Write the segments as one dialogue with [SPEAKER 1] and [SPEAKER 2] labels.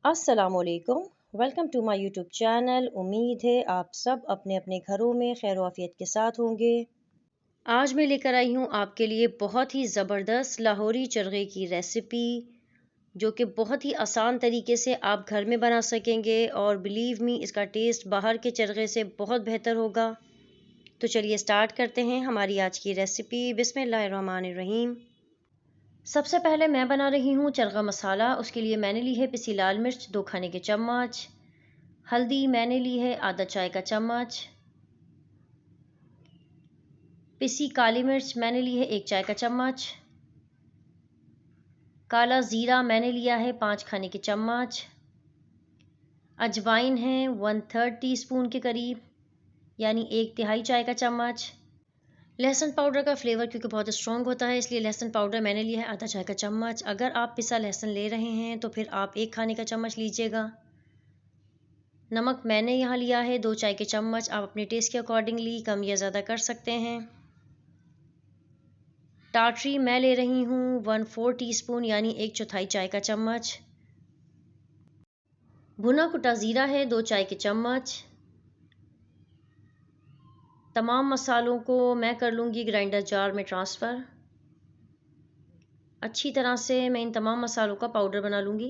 [SPEAKER 1] अस्सलामुअलैकुम। Welcome to my YouTube channel. उम्मीद है आप सब अपने अपने घरों में खैर आफियत के साथ होंगे। आज मैं लेकर आई हूँ आपके लिए बहुत ही ज़बरदस्त लाहौरी चरगे की रेसिपी, जो कि बहुत ही आसान तरीके से आप घर में बना सकेंगे और बिलीव मी इसका टेस्ट बाहर के चरगे से बहुत बेहतर होगा। तो चलिए स्टार्ट करते हैं हमारी आज की रेसिपी। बिस्मिल्लाहिर्रहमानिर्रहीम। सबसे पहले मैं बना रही हूँ चरगा मसाला। उसके लिए मैंने ली है पिसी लाल मिर्च 2 खाने के चम्मच, हल्दी मैंने ली है आधा चाय का चम्मच, पिसी काली मिर्च मैंने ली है 1 चाय का चम्मच, काला ज़ीरा मैंने लिया है 5 खाने के चम्मच, अजवाइन है 1/3 टीस्पून के करीब यानी 1/3 चाय का चम्मच। लहसुन पाउडर का फ्लेवर क्योंकि बहुत स्ट्रॉन्ग होता है, इसलिए लहसुन पाउडर मैंने लिया है आधा चाय का चम्मच। अगर आप पिसा लहसुन ले रहे हैं तो फिर आप 1 खाने का चम्मच लीजिएगा। नमक मैंने यहाँ लिया है 2 चाय के चम्मच। आप अपने टेस्ट के अकॉर्डिंगली कम या ज़्यादा कर सकते हैं। टाटरी मैं ले रही हूँ 1/4 टीस्पून यानी 1/4 चाय का चम्मच। भुना कुटा ज़ीरा है 2 चाय के चम्मच। तमाम मसालों को मैं कर लूँगी ग्राइंडर जार में ट्रांसफ़र। अच्छी तरह से मैं इन तमाम मसालों का पाउडर बना लूँगी।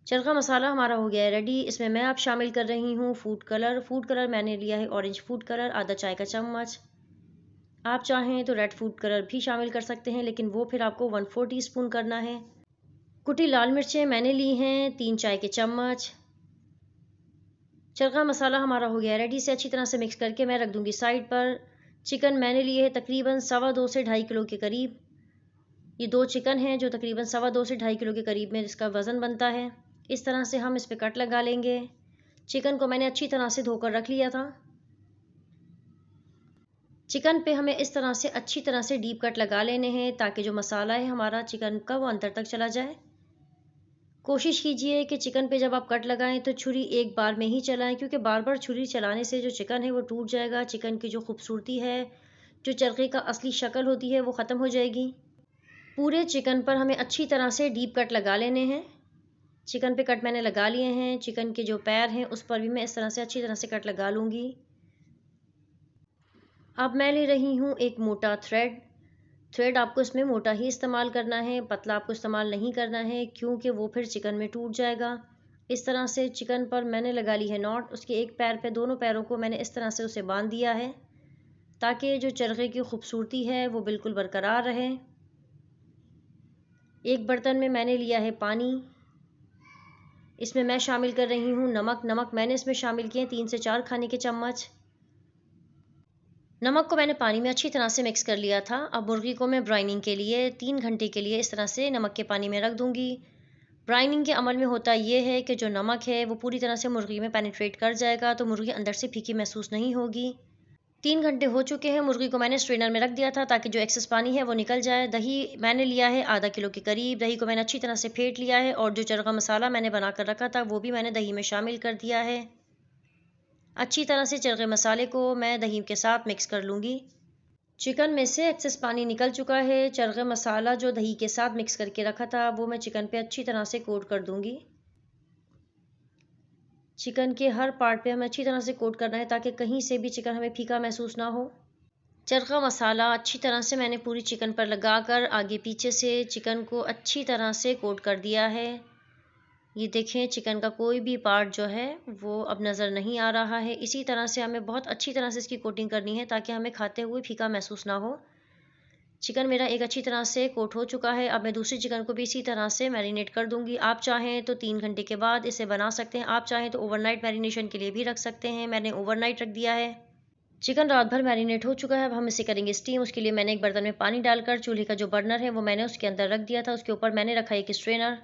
[SPEAKER 1] चरखा मसाला हमारा हो गया है रेडी। इसमें मैं अब शामिल कर रही हूँ फूड कलर। फूड कलर मैंने लिया है ऑरेंज फूड कलर आधा चाय का चम्मच। आप चाहें तो रेड फूड कलर भी शामिल कर सकते हैं, लेकिन वो फिर आपको 1/4 टीस्पून करना है। कुटी लाल मिर्चें मैंने ली हैं 3 चाय के चम्मच। चरखा मसाला हमारा हो गया रेडी। से अच्छी तरह से मिक्स करके मैं रख दूँगी साइड पर। चिकन मैंने लिए है तकरीबन 2.25 से 2.5 किलो के करीब। ये 2 चिकन हैं जो तकरीबन 2.25 से 2.5 किलो के करीब में इसका वज़न बनता है। इस तरह से हम इस पर कट लगा लेंगे। चिकन को मैंने अच्छी तरह से धोकर रख लिया था। चिकन पे हमें इस तरह से अच्छी तरह से डीप कट लगा लेने हैं ताकि जो मसाला है हमारा चिकन का वो अंदर तक चला जाए। कोशिश कीजिए कि चिकन पे जब आप कट लगाएं तो छुरी एक बार में ही चलाएं, क्योंकि बार बार छुरी चलाने से जो चिकन है वो टूट जाएगा। चिकन की जो खूबसूरती है, जो चरखे का असली शक्ल होती है, वो ख़त्म हो जाएगी। पूरे चिकन पर हमें अच्छी तरह से डीप कट लगा लेने हैं। चिकन पे कट मैंने लगा लिए हैं। चिकन के जो पैर हैं उस पर भी मैं इस तरह से अच्छी तरह से कट लगा लूँगी। अब मैं ले रही हूँ एक मोटा थ्रेड। थ्रेड आपको इसमें मोटा ही इस्तेमाल करना है, पतला आपको इस्तेमाल नहीं करना है, क्योंकि वो फिर चिकन में टूट जाएगा। इस तरह से चिकन पर मैंने लगा ली है नॉट। उसके एक पैर पे, दोनों पैरों को मैंने इस तरह से उसे बांध दिया है ताकि जो चरखे की खूबसूरती है वो बिल्कुल बरकरार रहे। एक बर्तन में मैंने लिया है पानी। इसमें मैं शामिल कर रही हूँ नमक। नमक मैंने इसमें शामिल किए 3 से 4 खाने के चम्मच। नमक को मैंने पानी में अच्छी तरह से मिक्स कर लिया था। अब मुर्गी को मैं ब्राइनिंग के लिए 3 घंटे के लिए इस तरह से नमक के पानी में रख दूँगी। ब्राइनिंग के अमल में होता ये है कि जो नमक है वो पूरी तरह से मुर्गी में पेनिट्रेट कर जाएगा, तो मुर्गी अंदर से फीकी महसूस नहीं होगी। 3 घंटे हो चुके हैं। मुर्गी को मैंने स्ट्रेनर में रख दिया था ताकि जो एक्सेस पानी है वो निकल जाए। दही मैंने लिया है आधा किलो के करीब। दही को मैंने अच्छी तरह से फेंट लिया है और जो चरगा मसाला मैंने बना कर रखा था वो भी मैंने दही में शामिल कर दिया है। अच्छी तरह से चरगे मसाले को मैं दही के साथ मिक्स कर लूँगी। चिकन में से एक्सेस पानी निकल चुका है। चरगे मसाला जो दही के साथ मिक्स करके रखा था वो मैं चिकन पे अच्छी तरह से कोट कर दूँगी। चिकन के हर पार्ट पे हमें अच्छी तरह से कोट करना है ताकि कहीं से भी चिकन हमें फीका महसूस ना हो। चरखा मसाला अच्छी तरह से मैंने पूरी चिकन पर लगाकर आगे पीछे से चिकन को अच्छी तरह से कोट कर दिया है। ये देखें, चिकन का कोई भी पार्ट जो है वो अब नज़र नहीं आ रहा है। इसी तरह से हमें बहुत अच्छी तरह से इसकी कोटिंग करनी है ताकि हमें खाते हुए फीका महसूस ना हो। चिकन मेरा एक अच्छी तरह से कोट हो चुका है। अब मैं दूसरी चिकन को भी इसी तरह से मैरिनेट कर दूंगी। आप चाहें तो 3 घंटे के बाद इसे बना सकते हैं। आप चाहें तो ओवरनाइट मैरिनेशन के लिए भी रख सकते हैं। मैंने ओवरनाइट रख दिया है। चिकन रात भर मैरिनेट हो चुका है। अब हम इसे करेंगे स्टीम। उसके लिए मैंने एक बर्तन में पानी डालकर चूल्हे का जो बर्नर है वो मैंने उसके अंदर रख दिया था। उसके ऊपर मैंने रखा एक स्ट्रेनर।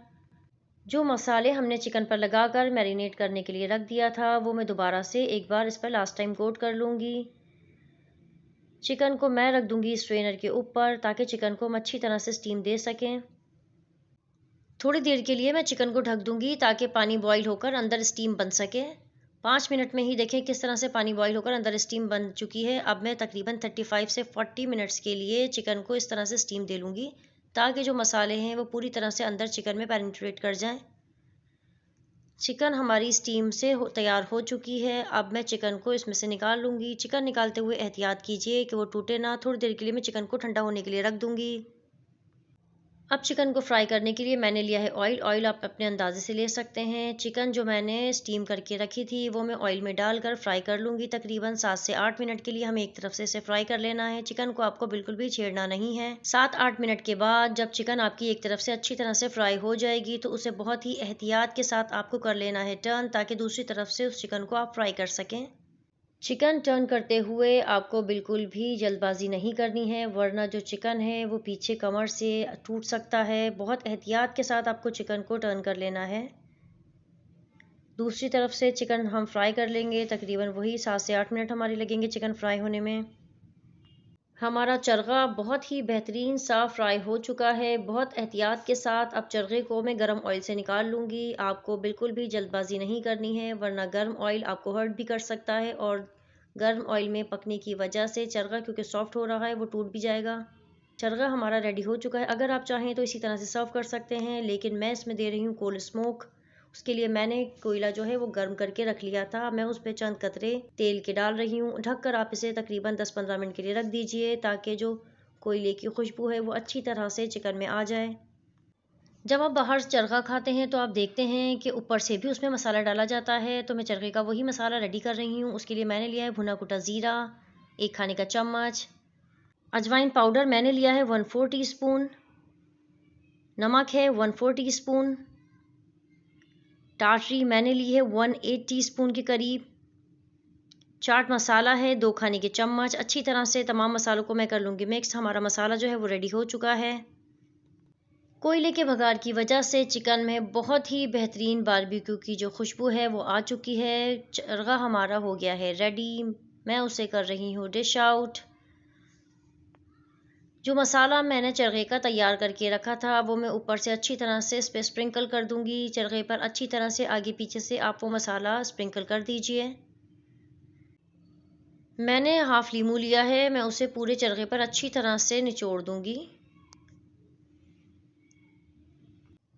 [SPEAKER 1] जो मसाले हमने चिकन पर लगाकर मैरिनेट करने के लिए रख दिया था वो मैं दोबारा से एक बार इस पर लास्ट टाइम कोट कर लूँगी। चिकन को मैं रख दूँगी स्ट्रेनर के ऊपर ताकि चिकन को हम अच्छी तरह से स्टीम दे सकें। थोड़ी देर के लिए मैं चिकन को ढक दूँगी ताकि पानी बॉईल होकर अंदर स्टीम बन सके। 5 मिनट में ही देखें किस तरह से पानी बॉईल होकर अंदर स्टीम बन चुकी है। अब मैं तकरीबन 35 से 40 मिनट्स के लिए चिकन को इस तरह से स्टीम दे लूँगी ताकि जो मसाले हैं वो पूरी तरह से अंदर चिकन में पेनिट्रेट कर जाएं। चिकन हमारी स्टीम से तैयार हो चुकी है। अब मैं चिकन को इसमें से निकाल लूँगी। चिकन निकालते हुए एहतियात कीजिए कि वो टूटे ना। थोड़ी देर के लिए मैं चिकन को ठंडा होने के लिए रख दूँगी। अब चिकन को फ्राई करने के लिए मैंने लिया है ऑयल। ऑयल आप अपने अंदाजे से ले सकते हैं। चिकन जो मैंने स्टीम करके रखी थी वो मैं ऑयल में डालकर फ्राई कर लूँगी। तकरीबन 7 से 8 मिनट के लिए हमें एक तरफ से इसे फ्राई कर लेना है। चिकन को आपको बिल्कुल भी छेड़ना नहीं है। 7-8 मिनट के बाद जब चिकन आपकी एक तरफ से अच्छी तरह से फ्राई हो जाएगी तो उसे बहुत ही एहतियात के साथ आपको कर लेना है टर्न, ताकि दूसरी तरफ से उस चिकन को आप फ्राई कर सकें। चिकन टर्न करते हुए आपको बिल्कुल भी जल्दबाजी नहीं करनी है, वरना जो चिकन है वो पीछे कमर से टूट सकता है। बहुत एहतियात के साथ आपको चिकन को टर्न कर लेना है। दूसरी तरफ से चिकन हम फ्राई कर लेंगे। तकरीबन वही 7 से 8 मिनट हमारे लगेंगे चिकन फ्राई होने में। हमारा चरगा बहुत ही बेहतरीन सा फ्राई हो चुका है। बहुत एहतियात के साथ अब चरगे को मैं गर्म ऑयल से निकाल लूँगी। आपको बिल्कुल भी जल्दबाजी नहीं करनी है, वरना गर्म ऑयल आपको हर्ट भी कर सकता है और गर्म ऑयल में पकने की वजह से चरगा क्योंकि सॉफ्ट हो रहा है वो टूट भी जाएगा। चरगा हमारा रेडी हो चुका है। अगर आप चाहें तो इसी तरह से सर्व कर सकते हैं, लेकिन मैं इसमें दे रही हूँ कोल स्मोक। उसके लिए मैंने कोयला जो है वो गर्म करके रख लिया था। मैं उस पर चंद कतरे तेल के डाल रही हूँ। ढककर आप इसे तकरीबन 10-15 मिनट के लिए रख दीजिए, ताकि जो कोयले की खुशबू है वो अच्छी तरह से चिकन में आ जाए। जब आप बाहर चरखा खाते हैं तो आप देखते हैं कि ऊपर से भी उसमें मसाला डाला जाता है। तो मैं चरखे का वही मसाला रेडी कर रही हूँ। उसके लिए मैंने लिया है भुना कुटा ज़ीरा 1 खाने का चम्मच, अजवाइन पाउडर मैंने लिया है 1/4 टीस्पून, नमक है 1/4 टीस्पून, टाटरी मैंने ली है 1/8 टीस्पून के करीब, चाट मसाला है 2 खाने के चम्मच। अच्छी तरह से तमाम मसालों को मैं कर लूँगी मिक्स। हमारा मसाला जो है वो रेडी हो चुका है। कोयले के भगार की वजह से चिकन में बहुत ही बेहतरीन बारबेक्यू की जो खुशबू है वो आ चुकी है। चरगा हमारा हो गया है रेडी। मैं उसे कर रही हूँ डिश आउट। जो मसाला मैंने चरगे का तैयार करके रखा था वो मैं ऊपर से अच्छी तरह से इस पर स्प्रिंकल कर दूंगी। चरगे पर अच्छी तरह से आगे पीछे से आप वो मसाला स्प्रिंकल कर दीजिए। मैंने हाफ लीमू लिया है, मैं उसे पूरे चरगे पर अच्छी तरह से निचोड़ दूंगी।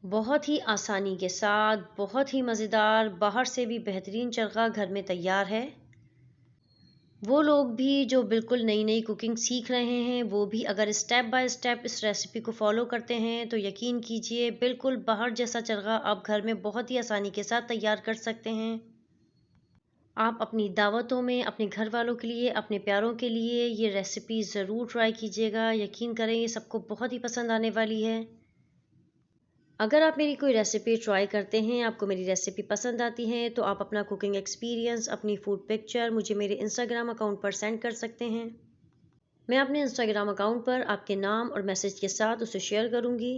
[SPEAKER 1] बहुत ही आसानी के साथ, बहुत ही मज़ेदार, बाहर से भी बेहतरीन चरगा घर में तैयार है। वो लोग भी जो बिल्कुल नई नई कुकिंग सीख रहे हैं वो भी अगर स्टेप बाय स्टेप इस रेसिपी को फॉलो करते हैं तो यकीन कीजिए बिल्कुल बाहर जैसा चरगा आप घर में बहुत ही आसानी के साथ तैयार कर सकते हैं। आप अपनी दावतों में अपने घर वालों के लिए, अपने प्यारों के लिए ये रेसिपी ज़रूर ट्राई कीजिएगा। यकीन करें ये सबको बहुत ही पसंद आने वाली है। अगर आप मेरी कोई रेसिपी ट्राई करते हैं, आपको मेरी रेसिपी पसंद आती है, तो आप अपना कुकिंग एक्सपीरियंस, अपनी फूड पिक्चर मुझे मेरे इंस्टाग्राम अकाउंट पर सेंड कर सकते हैं। मैं अपने इंस्टाग्राम अकाउंट पर आपके नाम और मैसेज के साथ उसे शेयर करूँगी।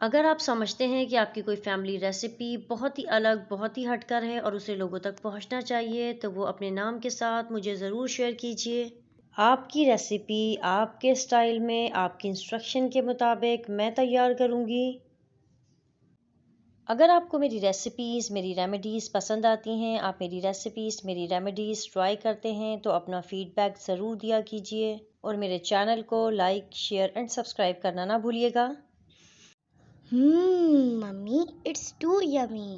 [SPEAKER 1] अगर आप समझते हैं कि आपकी कोई फैमिली रेसिपी बहुत ही अलग, बहुत ही हटकर है और उसे लोगों तक पहुँचना चाहिए, तो वो अपने नाम के साथ मुझे ज़रूर शेयर कीजिए। आपकी रेसिपी आपके स्टाइल में, आपकी इंस्ट्रक्शन के मुताबिक मैं तैयार करूँगी। अगर आपको मेरी रेसिपीज़, मेरी रेमेडीज़ पसंद आती हैं, आप मेरी रेसिपीज़, मेरी रेमेडीज़ ट्राई करते हैं, तो अपना फ़ीडबैक ज़रूर दिया कीजिए और मेरे चैनल को लाइक, शेयर एंड सब्सक्राइब करना ना भूलिएगा।
[SPEAKER 2] Mummy, it's too yummy.